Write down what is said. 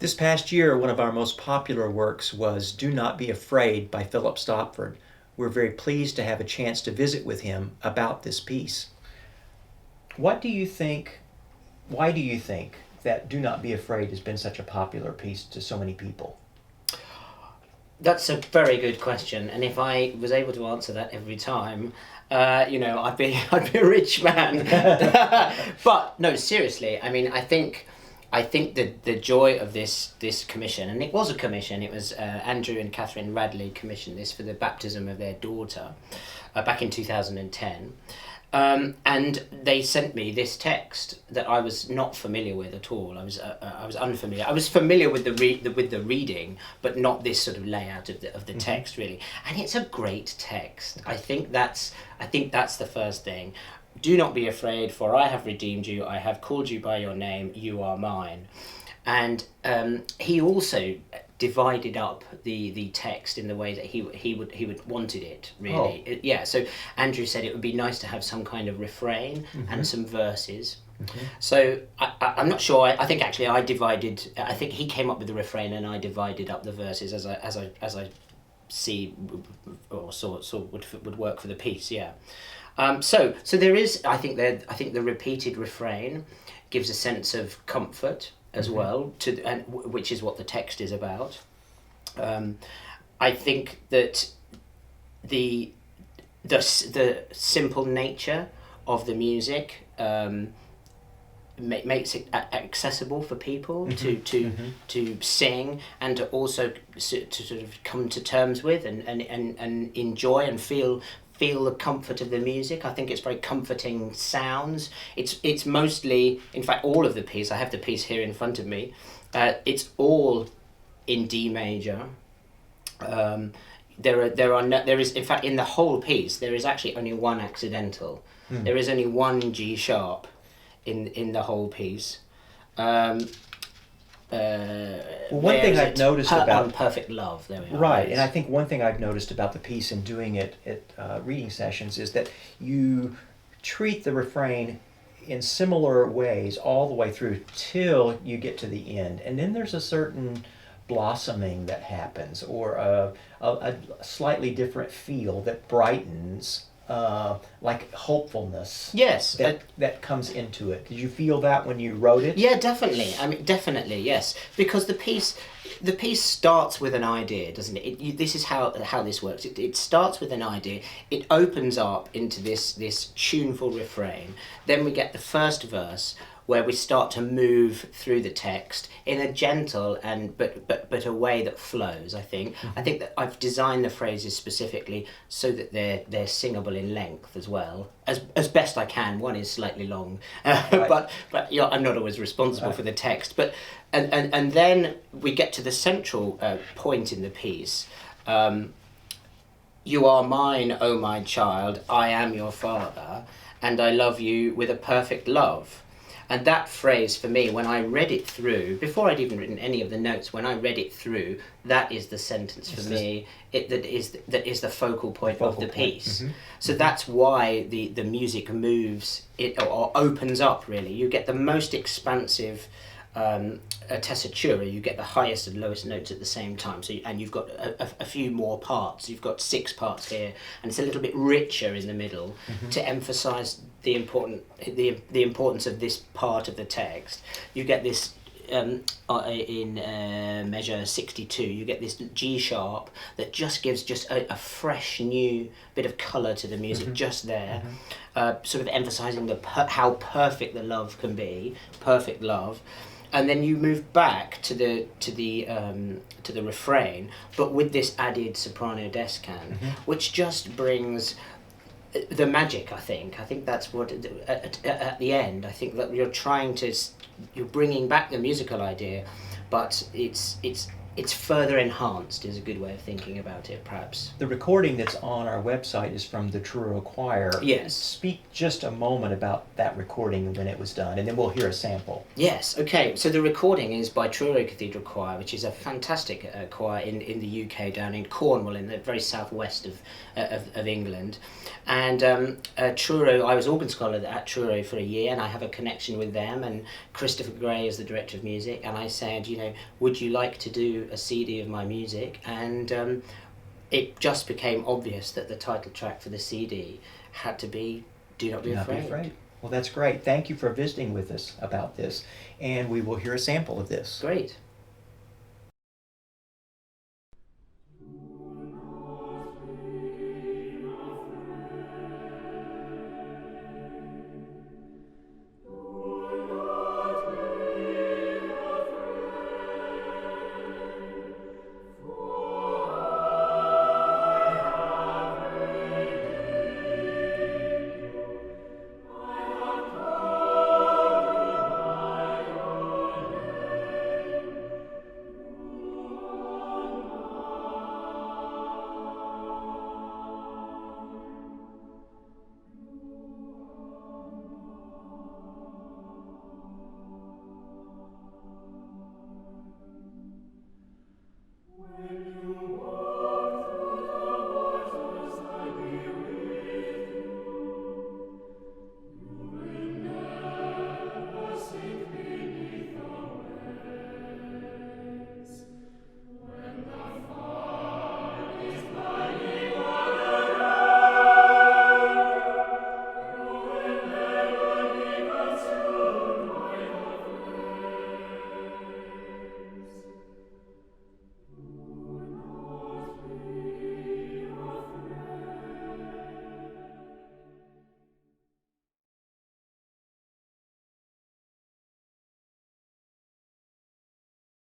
This past year, one of our most popular works was Do Not Be Afraid by Philip Stopford. We're very pleased to have a chance to visit with him about this piece. Why do you think that Do Not Be Afraid has been such a popular piece to so many people? That's a very good question, and if I was able to answer that every time, I'd be a rich man. But no, seriously, I mean, I think the joy of this commission, and it was a commission. It was Andrew and Catherine Radley commissioned this for the baptism of their daughter back in 2010. And they sent me this text that I was not familiar with at all. I was unfamiliar. I was familiar with the reading, but not this sort of layout of the text really. And it's a great text. I think that's the first thing. Do not be afraid, for I have redeemed you. I have called you by your name. You are mine. And he also divided up the text in the way that he would wanted it really. Yeah, so Andrew said it would be nice to have some kind of refrain and some verses. So I'm not sure. I think actually I think he came up with the refrain and I divided up the verses as I see or saw would work for the piece. Yeah. So there is I think the repeated refrain gives a sense of comfort as well, which is what the text is about. I think that the simple nature of the music makes it accessible for people to sing and to also to sort of come to terms with and enjoy and feel the comfort of the music. I think it's very comforting sounds. It's mostly, in fact, all of the piece. I have the piece here in front of me. It's all in D major. There is in fact in the whole piece there is actually only one accidental. There is only one G sharp in the whole piece. One thing I've noticed about Perfect Love, there we are. Right, and I think one thing I've noticed about the piece and doing it at reading sessions is that you treat the refrain in similar ways all the way through till you get to the end, and then there's a certain blossoming that happens, or a slightly different feel that brightens, like hopefulness. Yes, that comes into it. Did you feel that when you wrote it? Yeah, definitely. I mean, definitely, yes. Because the piece starts with an idea, doesn't it? This is how this works. It starts with an idea. It opens up into this tuneful refrain. Then we get the first verse, where we start to move through the text in a gentle but a way that flows. I think that I've designed the phrases specifically so that they're singable in length as well, as best I can. One is slightly long, right. but I'm not always responsible for the text. But and then we get to the central point in the piece. You are mine, O my child. I am your father, and I love you with a perfect love. And that phrase for me, when I read it through, before I'd even written any of the notes, when I read it through, that is the sentence for me. That is the focal point of the piece. So that's why the music moves it or opens up. Really, you get the most expansive tessitura. You get the highest and lowest notes at the same time. So and you've got a few more parts. You've got 6 parts here, and it's a little bit richer in the middle to emphasise the importance of this part of the text. You get this in measure 62. You get this G sharp that just gives just a fresh new bit of colour to the music just there, sort of emphasising how perfect the love can be, perfect love. And then you move back to the refrain, but with this added soprano descant, which just brings the magic. I think that's what at the end. I think that you're bringing back the musical idea, but it's it's further enhanced is a good way of thinking about it, perhaps. The recording that's on our website is from the Truro Choir. Yes. Speak just a moment about that recording when it was done, and then we'll hear a sample. Yes, okay. So the recording is by Truro Cathedral Choir, which is a fantastic choir in the UK, down in Cornwall, in the very southwest of England. And Truro, I was organ scholar at Truro for a year, and I have a connection with them, and Christopher Gray is the director of music, and I said, would you like to do a CD of my music? And it just became obvious that the title track for the CD had to be Do Not Be Afraid. Well, that's great. Thank you for visiting with us about this, and we will hear a sample of this. Great.